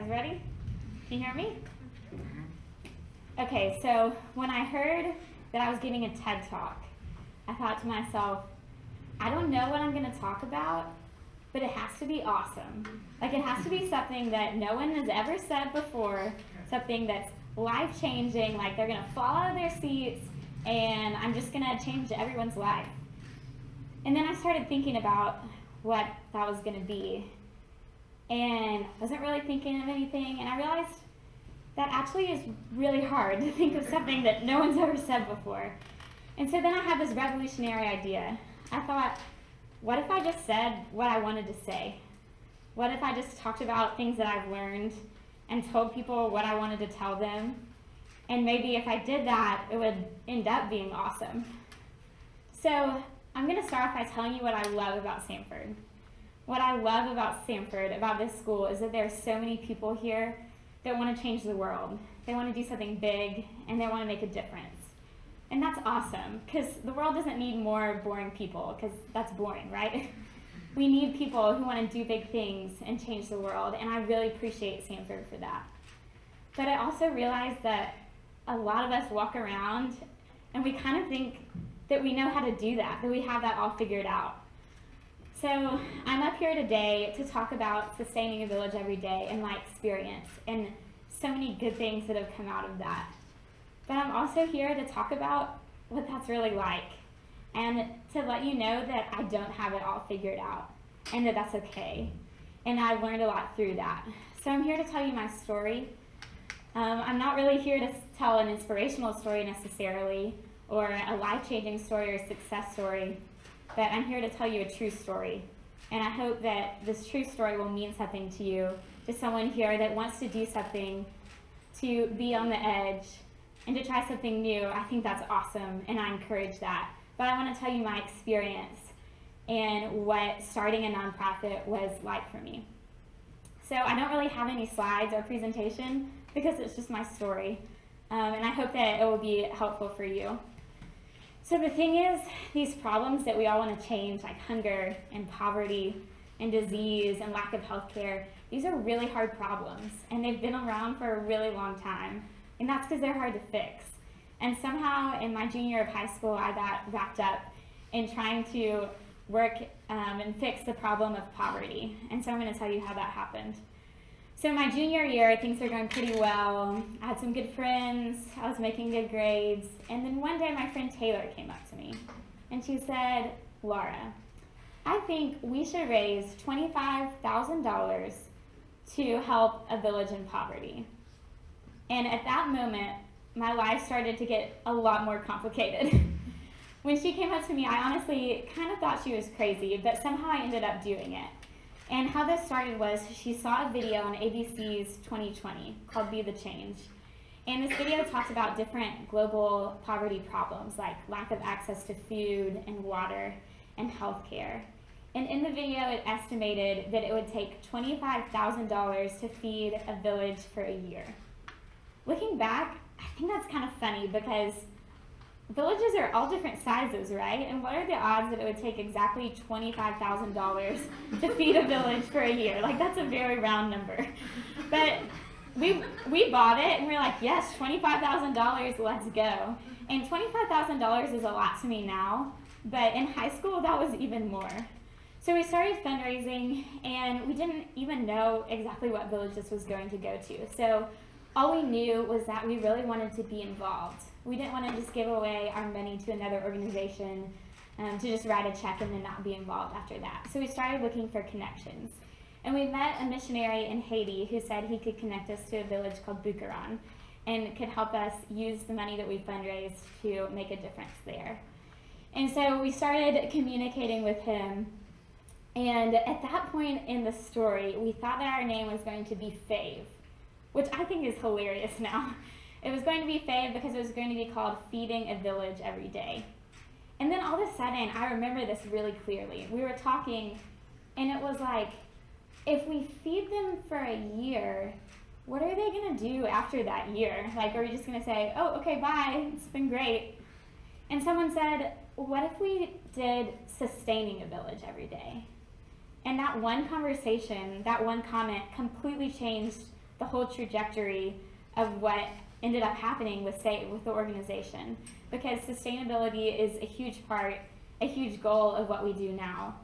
guys ready? Can you hear me? Okay, so when I heard that I was giving a TED Talk, I thought to myself, I don't know what I'm going to talk about, but it has to be awesome. Like, it has to be something that no one has ever said before, something that's life-changing, like they're going to fall out of their seats, and I'm just going to change everyone's life. And then I started thinking about what that was going to be, and I wasn't really thinking of anything, and I realized that actually is really hard to think of something that no one's ever said before. And so then I had this revolutionary idea. I thought, what if I just said what I wanted to say? What if I just talked about things that I've learned and told people what I wanted to tell them? And maybe if I did that, it would end up being awesome. So I'm going to start off by telling you what I love about Samford. What I love about Samford, about this school, is that there are so many people here that want to change the world. They want to do something big, and they want to make a difference. And that's awesome, because the world doesn't need more boring people, because that's boring, right? We need people who want to do big things and change the world, and I really appreciate Samford for that. But I also realize that a lot of us walk around, and we kind of think that we know how to do that we have that all figured out. So I'm up here today to talk about sustaining a village every day and my experience and so many good things that have come out of that. But I'm also here to talk about what that's really like and to let you know that I don't have it all figured out and that that's okay. And I've learned a lot through that. So I'm here to tell you my story. I'm not really here to tell an inspirational story necessarily or a life-changing story or success story. But I'm here to tell you a true story. And I hope that this true story will mean something to you, to someone here that wants to do something, to be on the edge, and to try something new. I think that's awesome, and I encourage that. But I want to tell you my experience and what starting a nonprofit was like for me. So I don't really have any slides or presentation because it's just my story. And I hope that it will be helpful for you. So the thing is, these problems that we all want to change, like hunger and poverty and disease and lack of health care, these are really hard problems, and they've been around for a really long time, and that's because they're hard to fix. And somehow in my junior year of high school, I got wrapped up in trying to work and fix the problem of poverty, and so I'm going to tell you how that happened. So my junior year, things were going pretty well. I had some good friends, I was making good grades, and then one day my friend Taylor came up to me, and she said, Laura, I think we should raise $25,000 to help a village in poverty. And at that moment, my life started to get a lot more complicated. When she came up to me, I honestly kind of thought she was crazy, but somehow I ended up doing it. And how this started was she saw a video on ABC's 2020 called Be the Change. And this video talked about different global poverty problems like lack of access to food and water and health care. And in the video, it estimated that it would take $25,000 to feed a village for a year. Looking back, I think that's kind of funny because villages are all different sizes, right? And what are the odds that it would take exactly $25,000 to feed a village for a year? Like, that's a very round number. But we bought it, and we were like, yes, $25,000, let's go. And $25,000 is a lot to me now, but in high school, that was even more. So we started fundraising, and we didn't even know exactly what village this was going to go to. So all we knew was that we really wanted to be involved. We didn't want to just give away our money to another organization to just write a check and then not be involved after that. So we started looking for connections. And we met a missionary in Haiti who said he could connect us to a village called Bucaran and could help us use the money that we fundraised to make a difference there. And so we started communicating with him. And at that point in the story, we thought that our name was going to be Fave, which I think is hilarious now. It was going to be Fave because it was going to be called Feeding a Village Every Day. And then all of a sudden, I remember this really clearly. We were talking, and it was like, if we feed them for a year, what are they going to do after that year? Like, are we just going to say, oh, okay, bye, it's been great? And someone said, what if we did sustaining a village every day? And that one conversation, that one comment completely changed the whole trajectory of what ended up happening with SAVE, with the organization, because sustainability is a huge goal of what we do now.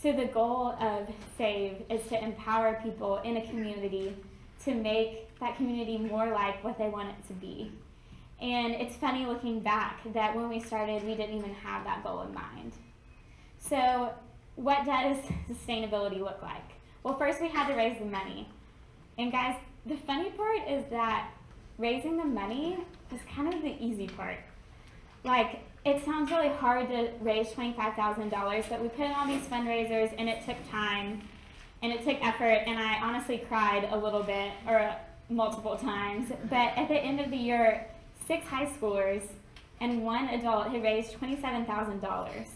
So the goal of SAVE is to empower people in a community to make that community more like what they want it to be. And it's funny looking back that when we started, we didn't even have that goal in mind. So what does sustainability look like? Well, first we had to raise the money. And guys, the funny part is that raising the money was kind of the easy part. Like, it sounds really hard to raise $25,000, but we put in all these fundraisers, and it took time, and it took effort, and I honestly cried a little bit, or multiple times. But at the end of the year, 6 high schoolers and 1 adult had raised $27,000.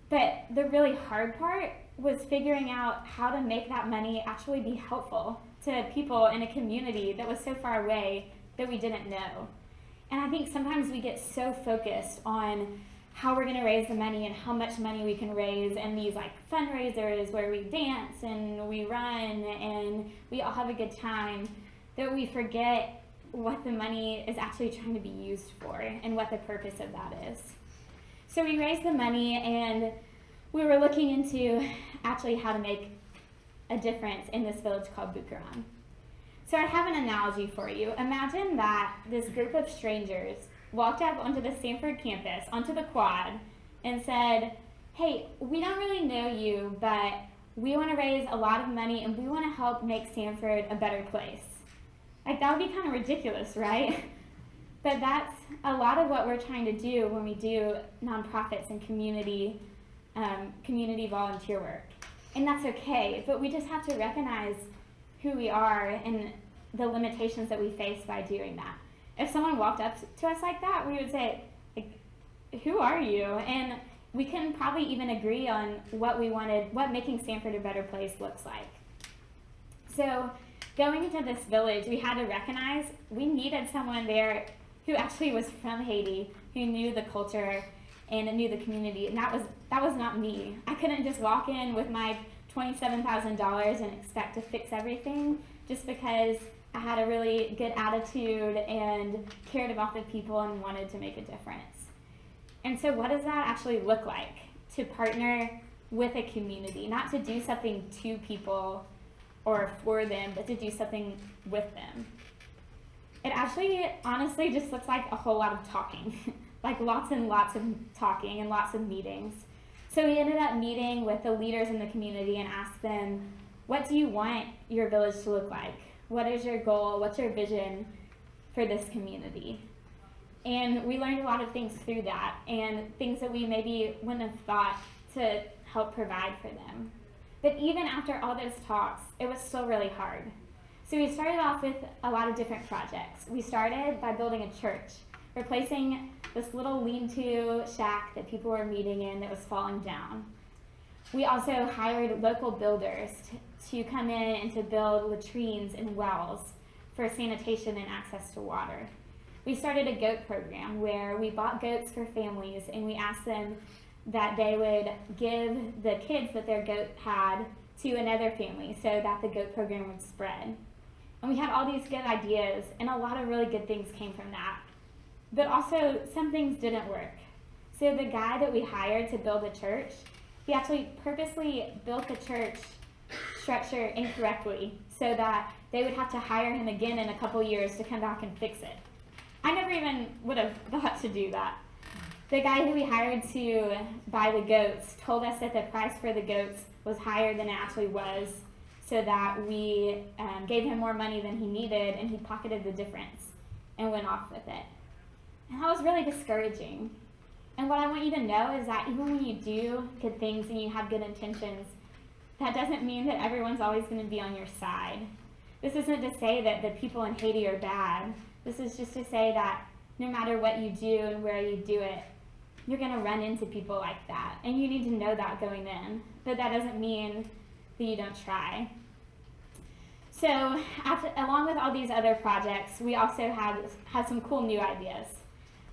But the really hard part was figuring out how to make that money actually be helpful to people in a community that was so far away that we didn't know. And I think sometimes we get so focused on how we're going to raise the money and how much money we can raise, and these like fundraisers where we dance and we run and we all have a good time, that we forget what the money is actually trying to be used for and what the purpose of that is. So we raised the money, and we were looking into actually how to make a difference in this village called Bukaran. So I have an analogy for you. Imagine that this group of strangers walked up onto the Samford campus, onto the quad, and said, hey, we don't really know you, but we want to raise a lot of money and we want to help make Samford a better place. Like, that would be kind of ridiculous, right? But that's a lot of what we're trying to do when we do nonprofits and community volunteer work. And that's okay, but we just have to recognize who we are and the limitations that we face by doing that. If someone walked up to us like that, we would say, like, who are you? And we can probably even agree on what we wanted, what making Samford a better place looks like. So going into this village, we had to recognize we needed someone there who actually was from Haiti, who knew the culture and knew the community, and that was not me. I couldn't just walk in with my $27,000 and expect to fix everything just because I had a really good attitude and cared about the people and wanted to make a difference. And so what does that actually look like? To partner with a community, not to do something to people or for them, but to do something with them. It actually honestly just looks like a whole lot of talking, like lots and lots of talking and lots of meetings. So we ended up meeting with the leaders in the community and asked them, what do you want your village to look like? What is your goal? What's your vision for this community? And we learned a lot of things through that, and things that we maybe wouldn't have thought to help provide for them. But even after all those talks, it was still really hard. So we started off with a lot of different projects. We started by building a church, replacing this little lean-to shack that people were meeting in that was falling down. We also hired local builders to come in and to build latrines and wells for sanitation and access to water. We started a goat program where we bought goats for families, and we asked them that they would give the kids that their goat had to another family so that the goat program would spread. And we had all these good ideas, and a lot of really good things came from that. But also, some things didn't work. So the guy that we hired to build the church, he actually purposely built the church structure incorrectly so that they would have to hire him again in a couple years to come back and fix it. I never even would have thought to do that. The guy who we hired to buy the goats told us that the price for the goats was higher than it actually was, so that we gave him more money than he needed, and he pocketed the difference and went off with it. And that was really discouraging. And what I want you to know is that even when you do good things and you have good intentions, that doesn't mean that everyone's always going to be on your side. This isn't to say that the people in Haiti are bad. This is just to say that no matter what you do and where you do it, you're going to run into people like that. And you need to know that going in. But that doesn't mean that you don't try. So along with all these other projects, we also had some cool new ideas.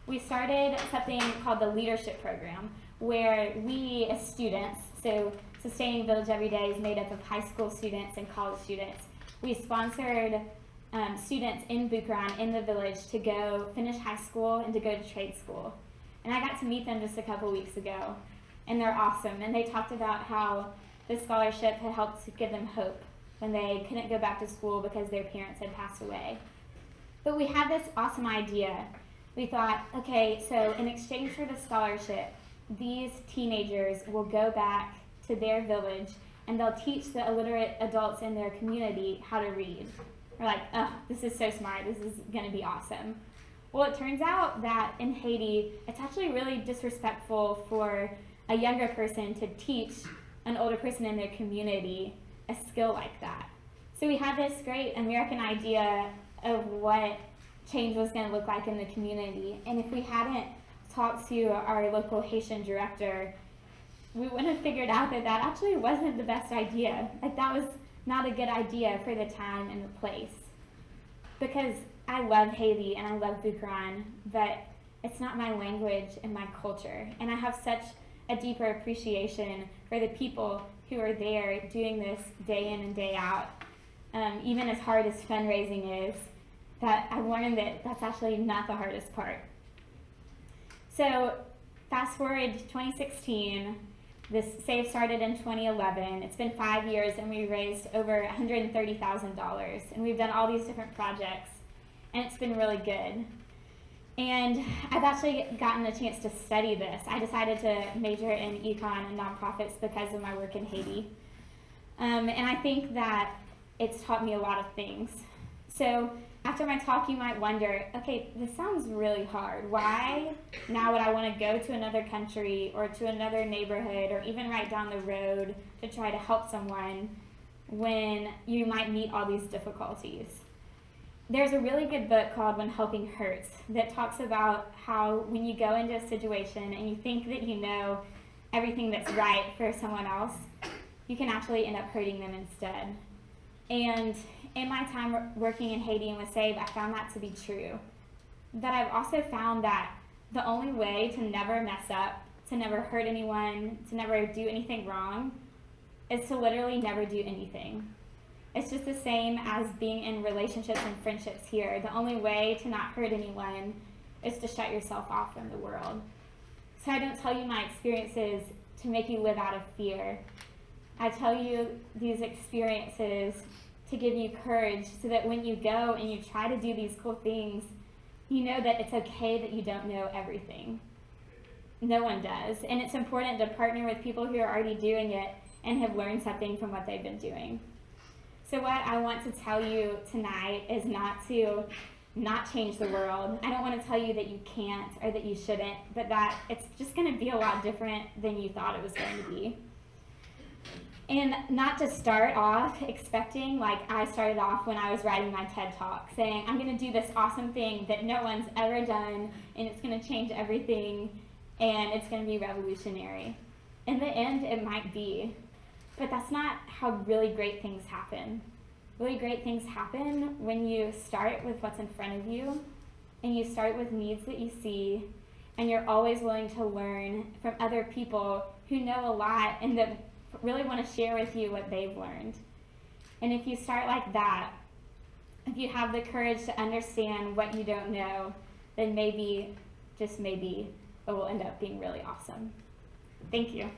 We started something called the Leadership Program, where we as students, so Sustaining Village Every Day is made up of high school students and college students, we sponsored students in Buchanan, in the village, to go finish high school and to go to trade school. And I got to meet them just a couple weeks ago, and they're awesome. And they talked about how the scholarship had helped to give them hope when they couldn't go back to school because their parents had passed away. But we had this awesome idea. We thought, okay, so in exchange for the scholarship, these teenagers will go back to their village and they'll teach the illiterate adults in their community how to read. We're like, oh, this is so smart. This is going to be awesome. Well, it turns out that in Haiti, it's actually really disrespectful for a younger person to teach an older person in their community a skill like that. So we had this great American idea of what change was going to look like in the community. And if we hadn't talked to our local Haitian director, we wouldn't have figured out that that actually wasn't the best idea. Like, that was not a good idea for the time and the place. Because I love Haiti and I love Buchanan, but it's not my language and my culture. And I have such a deeper appreciation for the people who are there doing this day in and day out. Even as hard as fundraising is, that I've learned that that's actually not the hardest part. So fast forward to 2016, this SAVE started in 2011. It's been 5 years and we raised over $130,000. And we've done all these different projects and it's been really good. And I've actually gotten a chance to study this. I decided to major in econ and nonprofits because of my work in Haiti. And I think that it's taught me a lot of things. So after my talk, you might wonder, okay, this sounds really hard. Why now would I want to go to another country or to another neighborhood or even right down the road to try to help someone when you might meet all these difficulties? There's a really good book called When Helping Hurts that talks about how when you go into a situation and you think that you know everything that's right for someone else, you can actually end up hurting them instead. And in my time working in Haiti and with SAVE, I found that to be true. But I've also found that the only way to never mess up, to never hurt anyone, to never do anything wrong, is to literally never do anything. It's just the same as being in relationships and friendships here. The only way to not hurt anyone is to shut yourself off from the world. So I don't tell you my experiences to make you live out of fear. I tell you these experiences to give you courage so that when you go and you try to do these cool things, you know that it's okay that you don't know everything. No one does. And it's important to partner with people who are already doing it and have learned something from what they've been doing. So what I want to tell you tonight is not to not change the world. I don't want to tell you that you can't or that you shouldn't, but that it's just going to be a lot different than you thought it was going to be. And not to start off expecting, like I started off when I was writing my TED Talk, saying, I'm going to do this awesome thing that no one's ever done, and it's going to change everything, and it's going to be revolutionary. In the end, it might be, but that's not how really great things happen. Really great things happen when you start with what's in front of you, and you start with needs that you see, and you're always willing to learn from other people who know a lot and that really want to share with you what they've learned. And if you start like that, if you have the courage to understand what you don't know, then maybe, just maybe, it will end up being really awesome. Thank you.